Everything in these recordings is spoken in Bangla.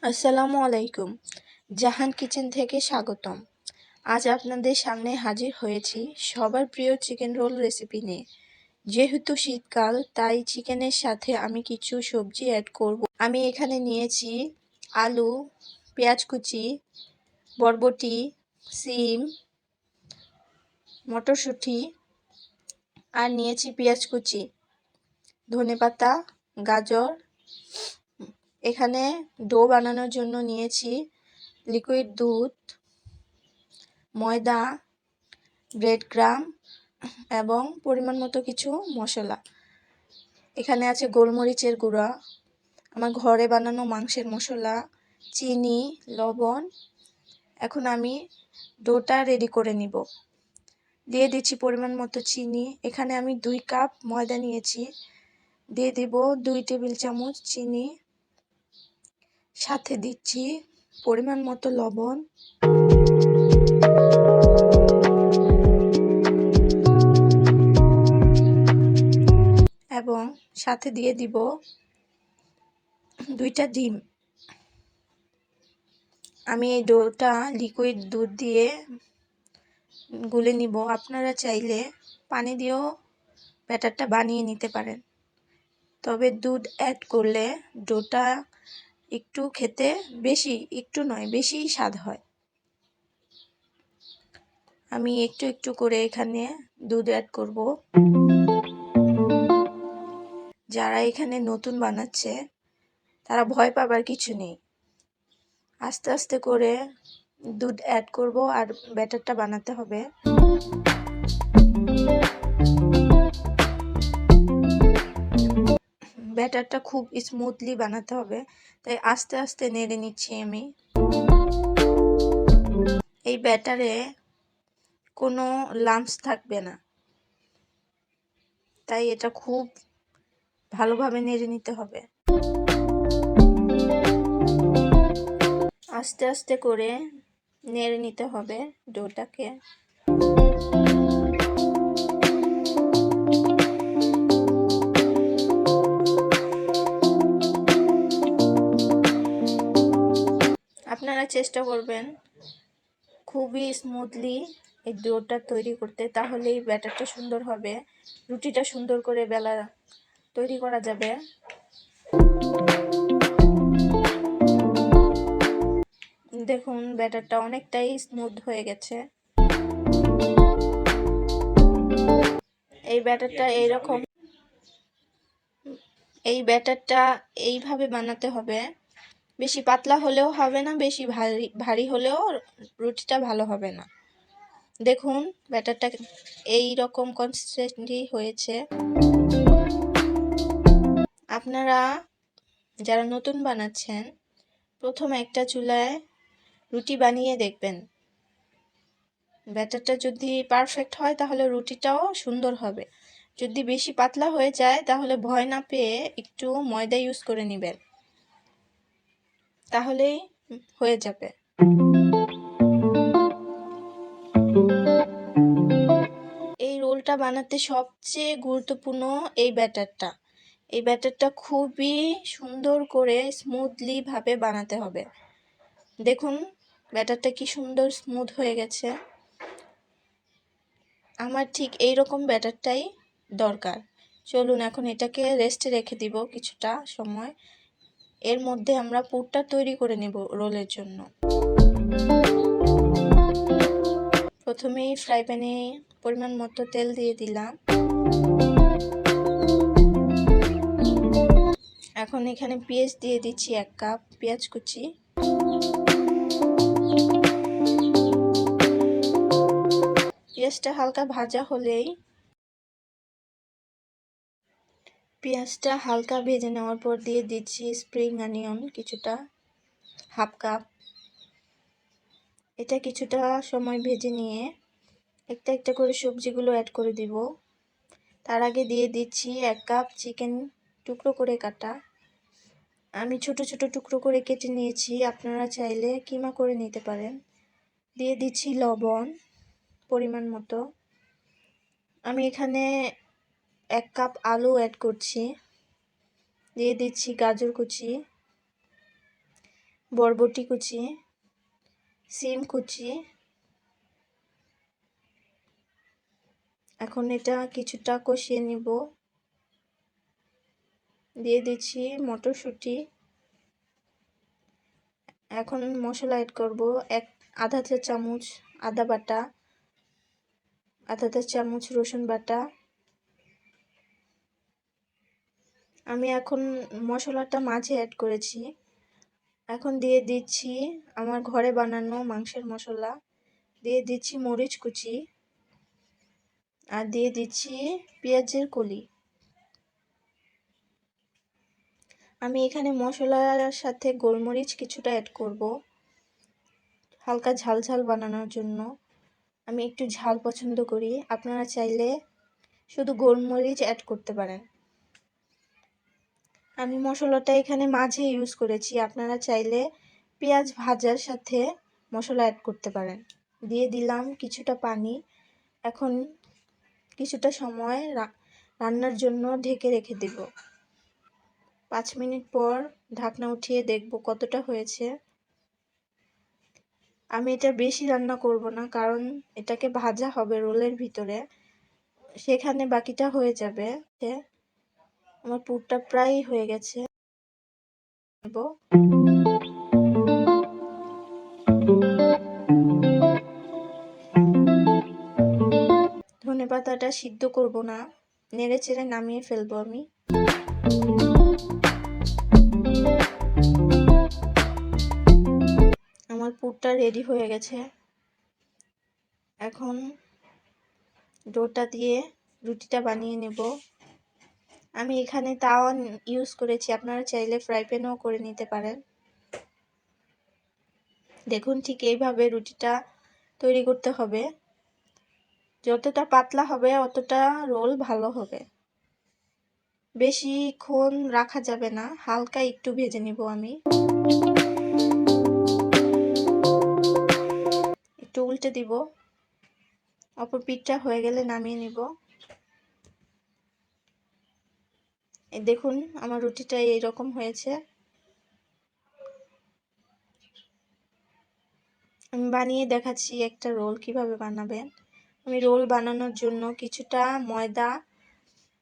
আসসালামু আলাইকুম। জাহান কিচেন থেকে স্বাগতম। আজ আপনাদের সামনে হাজির হয়েছি সবার প্রিয় চিকেন রোল রেসিপি নিয়ে। যেহেতু শীতকাল তাই চিকেনের সাথে আমি কিছু সবজি অ্যাড করব। আমি এখানে নিয়েছি আলু, পেঁয়াজ কুচি, বরবটি, সিম, মটরশুঁটি আর নিয়েছি পেঁয়াজ কুচি, ধনেপাতা, গাজর। এখানে ডো বানানোর জন্য নিয়েছি লিকুইড দুধ, ময়দা, ব্রেড ক্রাম এবং পরিমাণ মতো কিছু মশলা। এখানে আছে গোলমরিচের গুঁড়া, আমার ঘরে বানানো মাংসের মশলা, চিনি, লবণ। এখন আমি ডোটা রেডি করে নিব। দিয়ে দিচ্ছি পরিমাণ মতো চিনি। এখানে আমি 2 কাপ ময়দা নিয়েছি, দিয়ে দিব 2 টেবিল চামচ চিনি, সাথে দিচ্ছি পরিমাণ মতো লবণ, এবং সাথে দিয়ে দিব 2টা ডিম। আমি এই ডোটা লিকুইড দুধ দিয়ে গুলে নিব। আপনারা চাইলে পানি দিয়েও ব্যাটারটা বানিয়ে নিতে পারেন, তবে দুধ অ্যাড করলে ডোটা একটু খেতে বেশি স্বাদ হয়। আমি একটু একটু করে এখানে দুধ অ্যাড করব। যারা এখানে নতুন বানাচ্ছে তারা ভয় পাবার কিছু নেই। আস্তে আস্তে করে দুধ অ্যাড করব আর ব্যাটারটা বানাতে হবে। ব্যাটারটা খুব স্মুথলি বানাতে হবে, তাই আস্তে আস্তে নেড়ে নিচ্ছি আমি। এই ব্যাটারে কোনো লাম্পস থাকবে না, তাই এটা খুব ভালোভাবে নেড়ে নিতে হবে। আস্তে আস্তে করে নেড়ে নিতে হবে ডোটাকে। আপনারা চেষ্টা করবেন খুবই স্মুথলি এই ডোটা তৈরি করতে, তাহলেই ব্যাটারটা সুন্দর হবে, রুটিটা সুন্দর করে তৈরি করা যাবে। দেখুন ব্যাটারটা অনেকটাই স্মুথ হয়ে গেছে। এই ব্যাটারটা এইভাবে বানাতে হবে। বেশি পাতলা হলেও হবে না, বেশি ভারী হলেও রুটিটা ভালো হবে না। দেখুন ব্যাটারটা এই রকম কনসিস্টেন্সি হয়েছে। আপনারা যারা নতুন বানাচ্ছেন প্রথম একটা চুলায় রুটি বানিয়ে দেখবেন। ব্যাটারটা যদি পারফেক্ট হয় তাহলে রুটিটাও সুন্দর হবে। যদি বেশি পাতলা হয়ে যায় তাহলে ভয় না পেয়ে একটু ময়দা ইউজ করে নেবেন, তাহলেই হয়ে যাবে। এই রোলটা বানাতে সবচেয়ে গুরুত্বপূর্ণ এই ব্যাটারটা খুবই সুন্দর করে স্মুথলি ভাবে বানাতে হবে। দেখুন ব্যাটারটা কি সুন্দর স্মুথ হয়ে গেছে। আমার ঠিক এই রকম ব্যাটারটাই দরকার। চলুন এখন এটাকে রেস্টে রেখে দিব কিছুটা সময়। এর মধ্যে আমরা পুরটা তৈরি করে নেব রোলের জন্য। প্রথমেই ফ্রাই প্যানে পরিমাণ মতো তেল দিয়ে দিলাম। এখন এখানে পেঁয়াজ দিয়ে দিচ্ছি 1 কাপ পেঁয়াজ কুচি। পেঁয়াজটা হালকা ভাজা হলেই পেঁয়াজটা হালকা ভেজে নেওয়ার পর দিয়ে দিচ্ছি স্প্রিং অনিয়ন কিছুটা, 1/2 কাপ। এটা কিছুটা সময় ভেজে নিয়ে একটা একটা করে সবজিগুলো অ্যাড করে দিব। তার আগে দিয়ে দিচ্ছি 1 কাপ চিকেন টুকরো করে কাটা। আমি ছোট ছোট টুকরো করে কেটে নিয়েছি, আপনারা চাইলে কিমা করে নিতে পারেন। দিয়ে দিচ্ছি লবণ পরিমাণ মতো। আমি এখানে 1 কাপ আলু অ্যাড করছি। দিয়ে দিচ্ছি গাজর কুচি, বরবটি কুচি, সিম কুচি। এখন এটা কিছুটা কষিয়ে নিব। দিয়ে দিচ্ছি মটরশুঁটি। এখন মশলা অ্যাড করব। আধা চা চামচ আদা বাটা, আধা চা চামচ রসুন বাটা। আমি এখন মশলাটা মাঝে অ্যাড করেছি। এখন দিয়ে দিচ্ছি আমার ঘরে বানানো মাংসের মশলা, দিয়ে দিচ্ছি মরিচ কুচি, আর দিয়ে দিচ্ছি পেঁয়াজের কলি। আমি এখানে মশলার সাথে গোলমরিচ কিছুটা অ্যাড করব, হালকা ঝাল ঝাল বানানোর জন্য। আমি একটু ঝাল পছন্দ করি, আপনারা চাইলে শুধু গোলমরিচ অ্যাড করতে পারেন। আমি মশলাটা এখানে মাঝে ইউজ করেছি, আপনারা চাইলে পেঁয়াজ ভাজার সাথে মশলা অ্যাড করতে পারেন। দিয়ে দিলাম কিছুটা পানি। এখন কিছুটা সময় রান্নার জন্য ঢেকে রেখে দেব। 5 মিনিট পর ঢাকনা উঠিয়ে দেখব কতটা হয়েছে। আমি এটা বেশি রান্না করব না, কারণ এটাকে ভাজা হবে রোলের ভিতরে, সেখানে বাকিটা হয়ে যাবে। আমার পুরটা প্রায় হয়ে গেছে। ধনেপাতাটা সিদ্ধ করব না, নেড়ে চেড়ে নামিয়ে ফেলবো আমি। আমার পুরটা রেডি হয়ে গেছে। এখন ডোটা দিয়ে রুটিটা বানিয়ে নেব। আমি এখানে তাওয়া ইউজ করেছি, আপনারা চাইলে ফ্রাই প্যানও করে নিতে পারেন। দেখুন ঠিক এইভাবে রুটিটা তৈরি করতে হবে। যতটা পাতলা হবে অতটা রোল ভালো হবে। বেশিক্ষণ রাখা যাবে না, হালকা একটু ভেজে নিব আমি। একটু উল্টে দিব, অপর পিঠটা হয়ে গেলে নামিয়ে নিব। দেখুন আমার রুটিটা এইরকম হয়েছে। আমি বানিয়ে দেখাচ্ছি একটা রোল কিভাবে বানাবেন। আমি রোল বানানোর জন্য কিছুটা ময়দা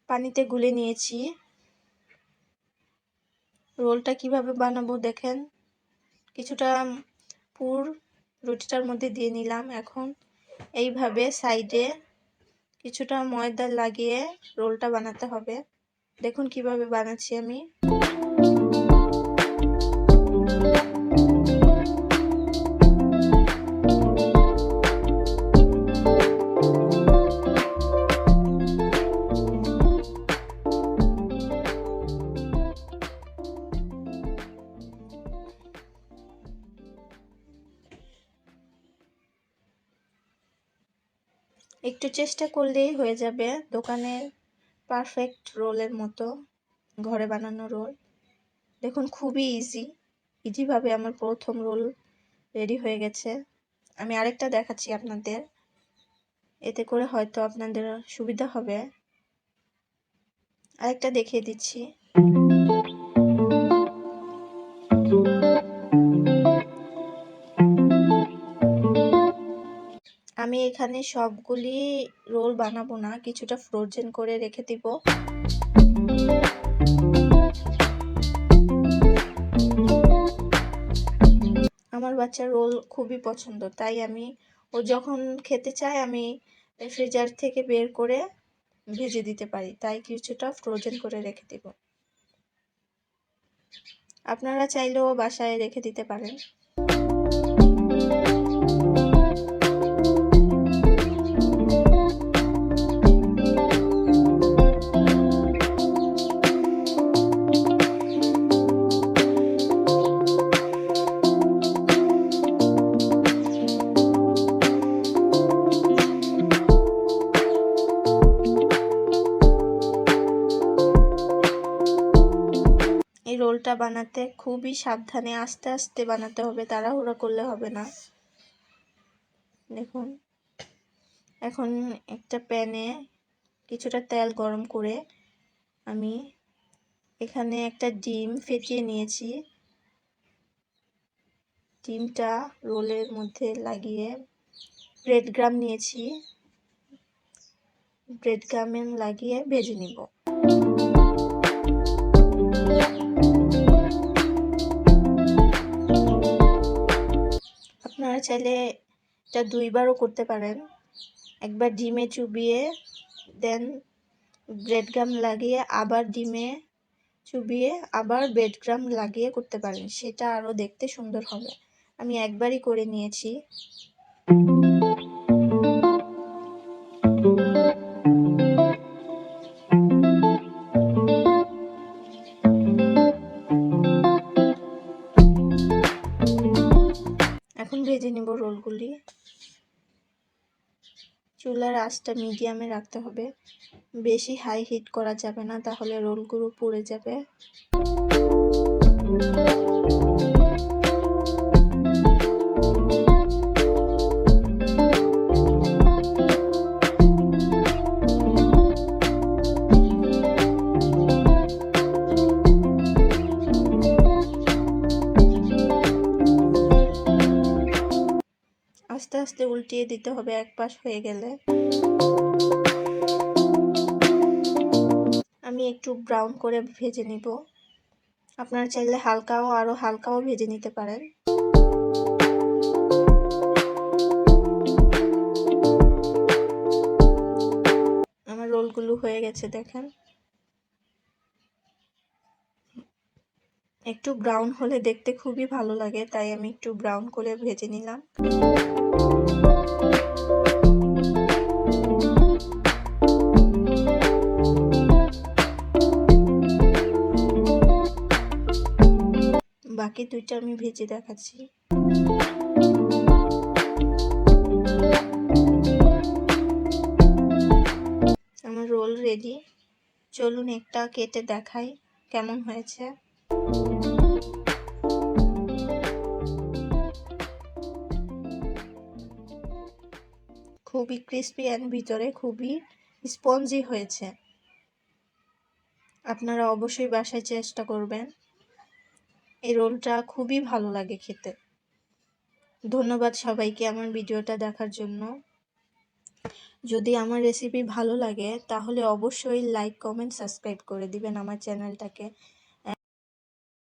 পানিতে গুলে নিয়েছি। রোলটা কিভাবে বানাবো দেখেন, কিছুটা পুর রুটিটার মধ্যে দিয়ে নিলাম। এখন এইভাবে সাইডে কিছুটা ময়দা লাগিয়ে রোলটা বানাতে হবে। দেখুন কিভাবে বানাচ্ছি আমি। একটু চেষ্টা করলেই হয়ে যাবে দোকানের পারফেক্ট রোলের মতো ঘরে বানানো রোল। দেখুন খুবই ইজিভাবে আমার প্রথম রোল রেডি হয়ে গেছে। আমি আরেকটা দেখাচ্ছি আপনাদের, এতে করে হয়তো আপনাদের সুবিধা হবে। আরেকটা দেখিয়ে দিচ্ছি। আমি এখানে সবগুলি রোল বানাবো না, কিছুটা ফ্রোজেন করে রেখে দিব। আমার বাচ্চার রোল খুবই পছন্দ, তাই আমি ও যখন খেতে চায় আমি ফ্রিজার থেকে বের করে ভেজে দিতে পারি, তাই কিছুটা ফ্রোজেন করে রেখে দিব। আপনারা চাইলেও বাসায় রেখে দিতে পারেন। এই রোলটা বানাতে খুবই সাবধানে আস্তে আস্তে বানাতে হবে, তাড়াহুড়া করলে হবে না। দেখুন এখন একটা প্যানে কিছুটা তেল গরম করে আমি এখানে একটা ডিম ফেটিয়ে নিয়েছি। ডিমটা রোলের মধ্যে লাগিয়ে ব্রেড গ্রাম নিয়েছি, ব্রেড গ্রামে লাগিয়ে ভেজে নিব। আপনারা চাইলে এটা দুইবারও করতে পারেন, একবার ডিমে চুবিয়ে দেন ব্রেড গ্রাম লাগিয়ে আবার ডিমে চুবিয়ে আবার ব্রেড গ্রাম লাগিয়ে করতে পারেন, সেটা আরও দেখতে সুন্দর হবে। আমি একবারই করে নিয়েছি। এখন ভেজে নিব রোলগুলি। চুলার আঁচটা মিডিয়ামে রাখতে হবে, বেশি হাই হিট করা যাবে না, তাহলে রোলগুলো পুড়ে যাবে। আস্তে আস্তে উল্টিয়ে দিতে হবে এক পাশ হয়ে গেলে। আমি একটু ব্রাউন করে ভেজে নিব, আপনারা চাইলে আরো হালকাও ভেজে নিতে পারেন। আমার রোলগুলো হয়ে গেছে দেখেন। একটু ব্রাউন হলে দেখতে খুবই ভালো লাগে, তাই আমি একটু ব্রাউন করে ভেজে নিলাম। বাকি দুইটা আমি ভেজে দেখাচ্ছি। আমার রোল রেডি, চলুন একটা কেটে দেখাই কেমন হয়েছে। খুবই ক্রিস্পি এন্ড ভিতরে খুবই স্পঞ্জি হয়েছে। আপনারা অবশ্যই বাসায় চেষ্টা করবেন, এই রোলটা খুবই ভালো লাগে খেতে। ধন্যবাদ সবাইকে আমার ভিডিওটা দেখার জন্য। যদি আমার রেসিপি ভালো লাগে তাহলে অবশ্যই লাইক, কমেন্ট, সাবস্ক্রাইব করে দিবেন আমার চ্যানেলটাকে।